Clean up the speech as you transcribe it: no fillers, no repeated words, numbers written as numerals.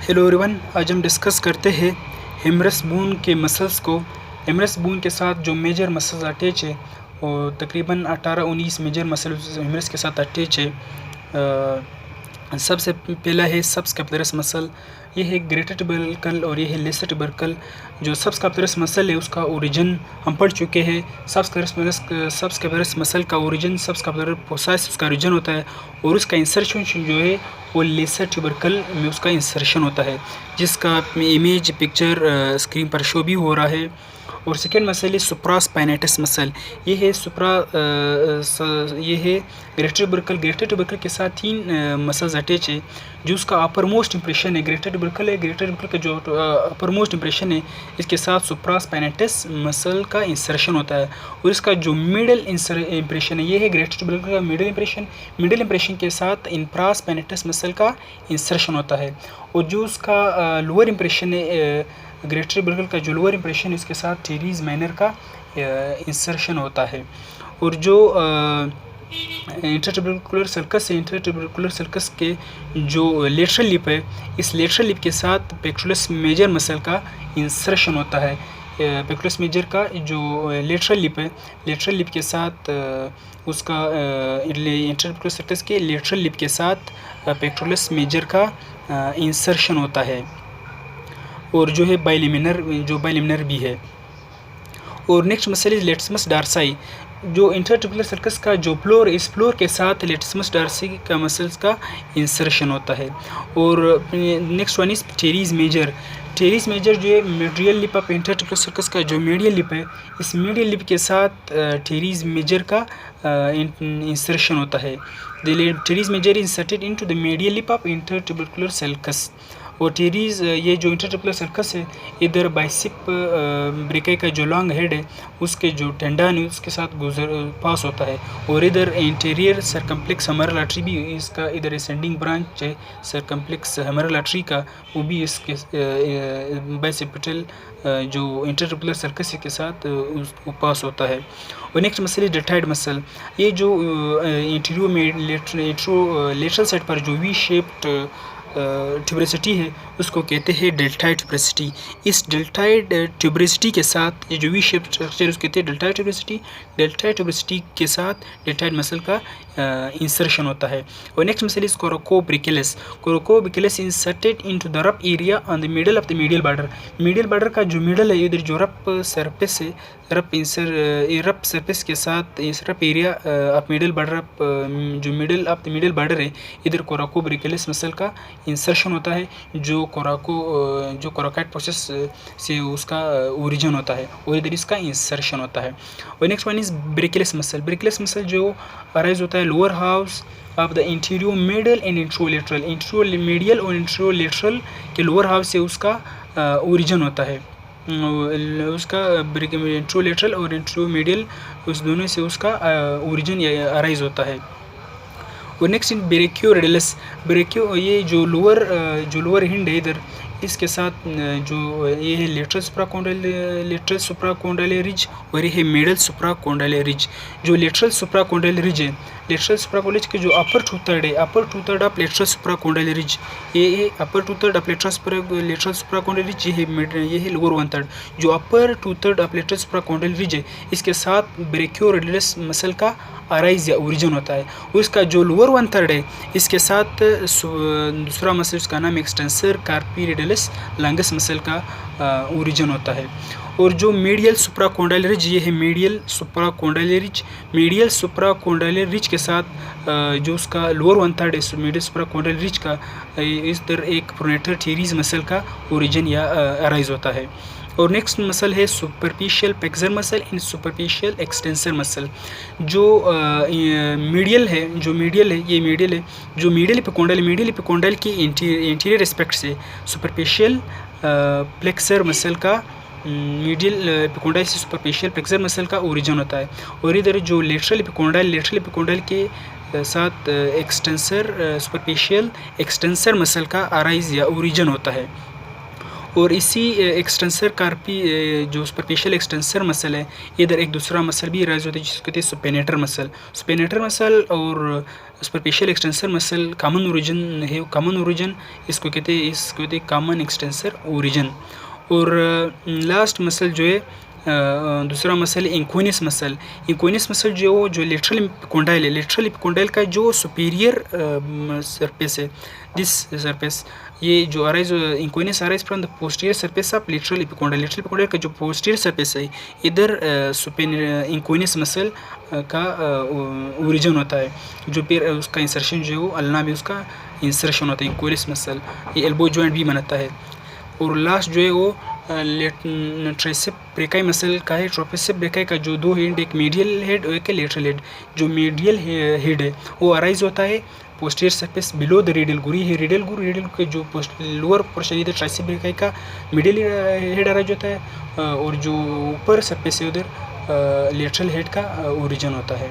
Hello everyone, आज हम discuss करते हैं हेमरस बोन के मसल्स को। हेमरस बोन के साथ जो मेजर मसल्स अटैच है और तकरीबन 18-19 मेजर मसल्स हेमरस के साथ अटैच है। सबसे पहला है सबस्कैपुलरस मसल, ये है ग्रेटर ट्यूबरकल और ये है लेसर ट्यूबरकल। जो सबस्कैपुलरस मसल है उसका ओरिजिन हम पढ़ चुके हैं। सबस्कैपुलरस मसल का ओरिजिन सबस्कैपुलर फोसा उसका ओरिजिन होता है और उसका इंसर्शन जो है वो लेसर ट्यूबरकल में उसका इंसर्शन होता है, जिसका इमेज पिक्चर स्क्रीन पर शो भी हो रहा है। और सेकेंड मसल है सुप्रास्पाइनेटस मसल, ये है ये है ग्रेटर ट्यूबरकल। ग्रेटर ट्यूबरकल के साथ 3 मसल्स अटैच है। जो उसका अपर मोस्ट इंप्रेशन है ग्रेटर ट्यूबरकल है। ग्रेटर ट्यूबरकल का जो अपर मोस्ट इंप्रेशन है, इसके साथ सुप्रास्पाइनेटस मसल का इंसर्शन होता है। और इसका जो मिडल इंप्रेशन है, ये है ग्रेटर ट्यूबरकल का मिडल इंप्रेशन। मिडल इंप्रेशन के साथ इंफ्रास्पाइनेटस मसल का इंसर्शन होता है। और जो उसका लोअर इंप्रेशन है ग्रेटर ट्यूबरकल का, जो लोअर इंप्रेशन है, इसके साथ टीरीज माइनर का इंसर्शन होता है। और जो इंटरट्यूबरकुलर सर्कस है, इंटरट्यूबरकुलर सर्कस के जो लेटरल लिप है, इस लेटरल लिप के साथ पेक्टोरस मेजर मसल का इंसर्शन होता है। पेक्टोरस मेजर का जो लेटरल लिप है, लेटरल लिप के साथ उसका इंटरट्यूबरकुलर सर्कस के लेटरल लिप के साथ पेक्टोरस मेजर का इंसर्शन होता है। और जो है बाइलेमिनर भी है। और नेक्स्ट मसल इज लेटिसिमस डार्साई, जो इंटरट्यूबुलर सर्कस का जो फ्लोर, इस फ्लोर के साथ लेटिसिमस डार्सी का मसल्स का इंसर्शन होता है। और next one is teres major. Teres major जो है medial lip of intertubercular sulcus का जो मीडियल लिप है, इस मीडियल लिप के साथ टेरीज मेजर का इंसर्शन होता है। The teres major inserted into the medial lip of intertubercular sulcus. और टेरीज, ये जो इंटरट्यूबुलर सर्कस है, इधर बाइसेप ब्रेकाई का जो लॉन्ग हेड है, उसके जो टेंडन है उसके साथ पास होता है। और इधर इंटीरियर सरकम्प्लेक्स हमरल आर्टरी भी इसका, इधर असेंडिंग ब्रांच है सरकम्प्लेक्स हमरल आर्टरी का, वो भी इसके बाइसेप्टल जो इंटरट्यूबुलर सर्कस के साथ उसको पास होता है। और next muscle is deltoid muscle, ये जो लेटरल साइड पर जो वी शेप्ड ट्यूबरेसिटी है उसको कहते हैं डेल्टॉइड ट्यूबरेसिटी। इस डेल्टॉइड ट्यूबरेसिटी के साथ ये जो वी शेप स्ट्रक्चर उसको कहते हैं डेल्टॉइड ट्यूबरेसिटी। डेल्टॉइड ट्यूबरेसिटी के साथ डेल्टॉइड मसल का इंसर्शन होता है। और next muscle is coracobrachialis. Coracobrachialis inserted into the rough area on the middle of the medial border. Medial border का जो मिडल है, इधर जो रफ सरफेस है, रफ सरफेस के साथ इस rough area of middle border, जो middle of the middle border है, इधर कोरोकोब्रिकेलस मसल का इंसर्शन होता है, जो कोराकाइड प्रोसेस से उसका ओरिजिन होता है और इधर इसका इंसर्शन होता है। और next one is brachialis muscle. Brachialis muscle जो अराइज होता है lower half of the anterior middle and anterolateral. Anterior medial और इंट्रोलेटरल के लोअर हाउस से उसका ओरिजिन होता है। उसका इंट्रोलेटरल और इंट्रोमीडियल, उस दोनों से उसका ओरिजिन अराइज होता है। और नेक्स्ट इन ब्रेकियोरेडियस। ब्रेकियो, ये जो लोअर हिंड है इधर, इसके साथ जो ये है लेटरल सुप्राकोंडाइल रिज और ये है मिडल सुप्राकोंडाइल रिज। जो लेटरल सुप्राकोंडाइल रिज है, लेटरल सुप्राकोंडाइल के जो अपर 2/3 है, अपर 2/3 ऑफ लेटरल सुप्राकोंडाइल रिज, ये है अपर 2/3 ऑफ लेटरल सुप्राकोंडाइल रिज। ये है लोअर 1/3। जो अपर 2/3 ऑफ लेटरल सुप्राकोंडाइल रिज है, इसके साथ ब्रेकियोरेडियस मसल का अराइज या ओरिजिन होता है। उसका जो लोअर 1/3 है, इसके साथ दूसरा मसल, उसका नाम एक्सटेंसर कार्पी रेडियलिस लंगस मसल का ओरिजिन होता है। और जो मीडियल सुप्राकोंडाइल रिज, ये है मीडियल सुप्राकोंडाइल रिज। मीडियल सुप्राकोंडाइल रिज के साथ जो उसका लोअर 1/3 है मीडियल सुप्राकोंडाइल रिज का, इस तरह एक प्रोनेटर टीरीज मसल का ओरिजिन या अराइज होता है। और नेक्स्ट मसल है superficial flexor muscle and superficial extensor muscle. जो मीडियल है, जो मीडियल एपिकोंडाइल की इंटीरियर एस्पेक्ट से सुपरफिशियल प्लेक्सर मसल का, मीडियल एपिकोंडाइल से सुपरफिशियल प्लेक्सर मसल का ओरिजिन होता है। और इधर जो लेटरल एपिकोंडाइल के साथ सुपरफिशियल एक्सटेंसर मसल का अराइज या ओरिजिन होता है। और इसी एक्सटेंसर कार्पी जो सुपरफिशियल एक्सटेंसर मसल है, इधर एक दूसरा मसल भी राइज होता है जिसको कहते हैं सुपेनेटर मसल। सुपेनेटर मसल और superficial extensor muscle common origin है, कॉमन ओरिजिन इसको कहते हैं कॉमन एक्सटेंसर ओरिजिन। और लास्ट मसल जो है दूसरा muscle anconeus muscle. Anconeus muscle जो लेटरल एपिकोंडाइल है, लेटरल एपिकोंडाइल का जो सुपीरियर सरफेस है, दिस सरफेस, ये जो arise anconeus arise from the posterior surface of lateral epicondyle. Lateral epicondyle का जो पोस्टीरियर सरफेस है, इधर इंक्विनस मसल का ओरिजिन होता है, जो फिर उसका इंसर्शन जो है वो अल्ना में उसका इंसर्शन होता है, इंक्विनस मसल। ये एल्बो जॉइंट भी बनता है। और लास्ट जो है वो ट्राइसेप ब्रेकाई मसल का है। ट्राइसेप ब्रेकाई का जो दो हेड, एक मीडियल हेड और एक लेटरल हेड। जो मीडियल हेड है वो अराइज होता है posterior surface below the radial groove है। रेडियल गुरी के जो लोअर पोर्शन इधर ट्राइसेप ब्रेकाई का मिडिल हेड अराइज होता है, और जो ऊपर सरफेस है उधर लेटरल हेड का ओरिजिन होता है।